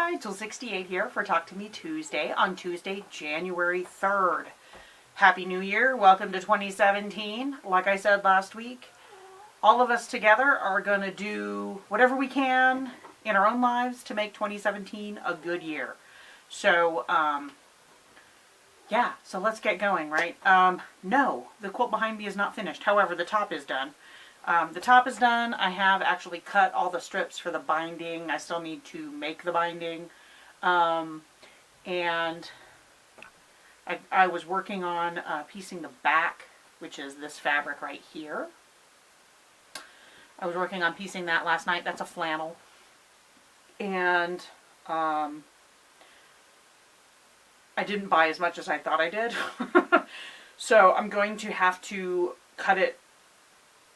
Hi, jewells68 here for Talk to Me Tuesday on Tuesday, January 3rd. Happy New Year. Welcome to 2017. Like I said last week, all of us together are going to do whatever we can in our own lives to make 2017 a good year. So, yeah, so let's get going, right? No, the quilt behind me is not finished. However, the top is done. The top is done. I have actually cut all the strips for the binding. I still need to make the binding. And I was working on piecing the back, which is this fabric right here. I was working on piecing that last night. That's a flannel. And I didn't buy as much as I thought I did. So I'm going to have to cut it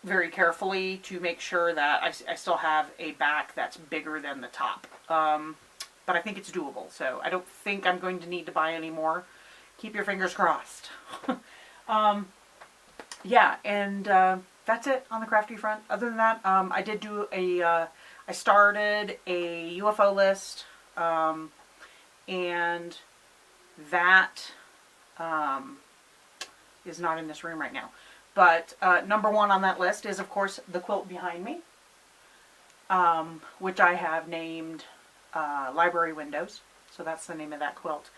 very carefully to make sure that I still have a back that's bigger than the top. But I think it's doable, so I don't think I'm going to need to buy any more. Keep your fingers crossed. Yeah, and that's it on the crafty front. Other than that, I did do I started a UFO list, and that is not in this room right now. But number one on that list is, of course, the quilt behind me, which I have named Library Windows. So that's the name of that quilt.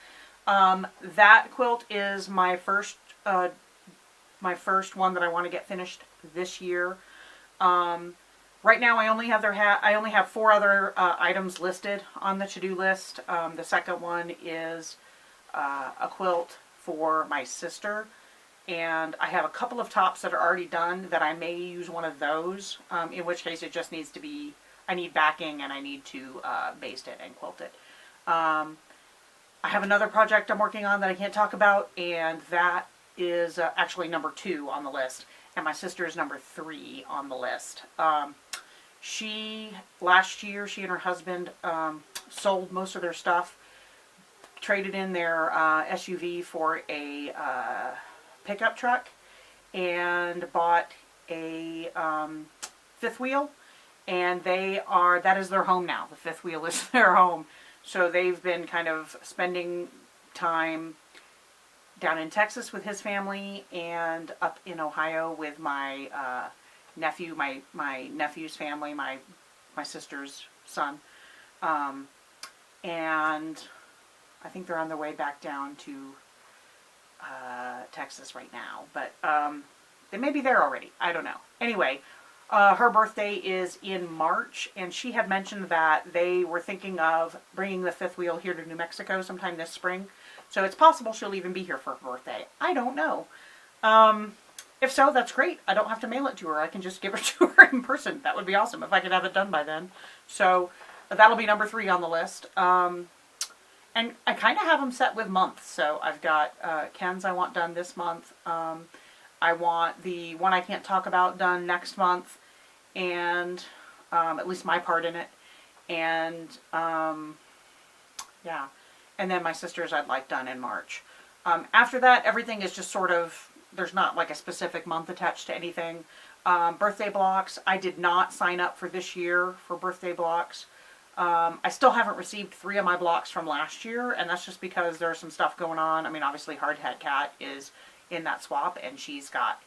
That quilt is my first one that I want to get finished this year. Right now, I only have 4 other items listed on the to-do list. The second one is a quilt for my sister. And I have a couple of tops that are already done that I may use one of those, in which case it just needs to be, I need backing and I need to baste it and quilt it. I have another project I'm working on that I can't talk about, and that is actually number 2 on the list, and my sister is number 3 on the list. Last year, she and her husband sold most of their stuff, traded in their SUV for a pickup truck, and bought a 5th wheel, and that is their home now. The 5th wheel is their home. So they've been kind of spending time down in Texas with his family and up in Ohio with my nephew, my nephew's family, my sister's son. And I think they're on their way back down to Texas right now, but they may be there already. I don't know. Anyway, her birthday is in March, and she had mentioned that they were thinking of bringing the 5th wheel here to New Mexico sometime this spring. So it's possible she'll even be here for her birthday. I don't know. If so, that's great. I don't have to mail it to her. I can just give it to her in person. That would be awesome if I could have it done by then. So that'll be number 3 on the list. And I kind of have them set with months. So I've got Ken's I want done this month. I want the one I can't talk about done next month. And at least my part in it. And yeah. And then my sister's I'd like done in March. After that, everything is just sort of, there's not like a specific month attached to anything. Birthday blocks. I did not sign up for this year for birthday blocks. I still haven't received 3 of my blocks from last year, and that's just because there's some stuff going on. I mean, obviously Hard Hat Cat is in that swap, and she's got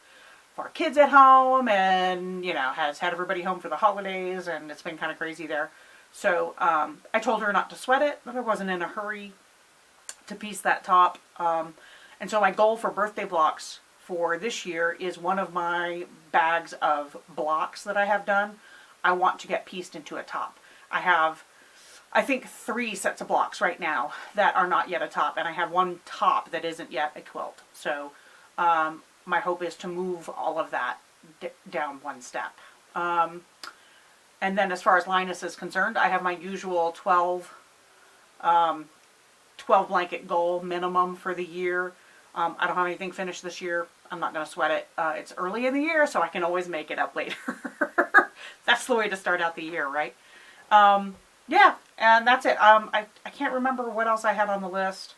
4 kids at home, and, you know, has had everybody home for the holidays, and it's been kind of crazy there. So, I told her not to sweat it, but I wasn't in a hurry to piece that top. And so my goal for birthday blocks for this year is one of my bags of blocks that I have done, I want to get pieced into a top. I have, I think, 3 sets of blocks right now that are not yet a top, and I have 1 top that isn't yet a quilt. So my hope is to move all of that down 1 step. And then as far as Linus is concerned, I have my usual 12 blanket goal minimum for the year. I don't have anything finished this year. I'm not going to sweat it. It's early in the year, so I can always make it up later. That's the way to start out the year, right? Yeah, and that's it. I can't remember what else I had on the list.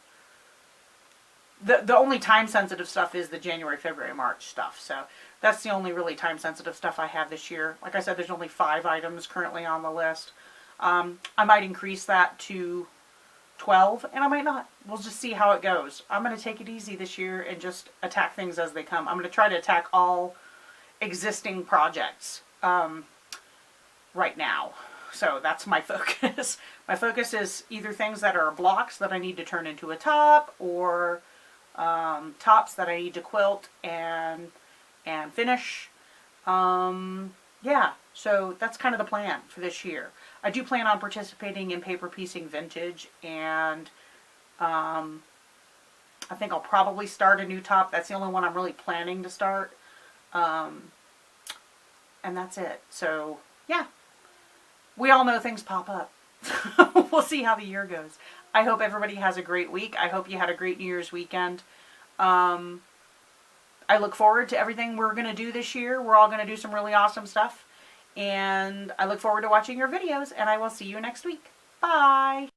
The only time-sensitive stuff is the January, February, March stuff. So that's the only really time-sensitive stuff I have this year. Like I said, there's only 5 items currently on the list. I might increase that to 12, and I might not. We'll just see how it goes. I'm going to take it easy this year and just attack things as they come. I'm going to try to attack all existing projects right now. So that's my focus. My focus is either things that are blocks that I need to turn into a top, or tops that I need to quilt and finish. Yeah, so that's kind of the plan for this year. I do plan on participating in paper piecing vintage, and I think I'll probably start a new top. That's the only one I'm really planning to start. And that's it. So, yeah. We all know things pop up. We'll see how the year goes. I hope everybody has a great week. I hope you had a great New Year's weekend. I look forward to everything we're going to do this year. We're all going to do some really awesome stuff. And I look forward to watching your videos, and I will see you next week. Bye!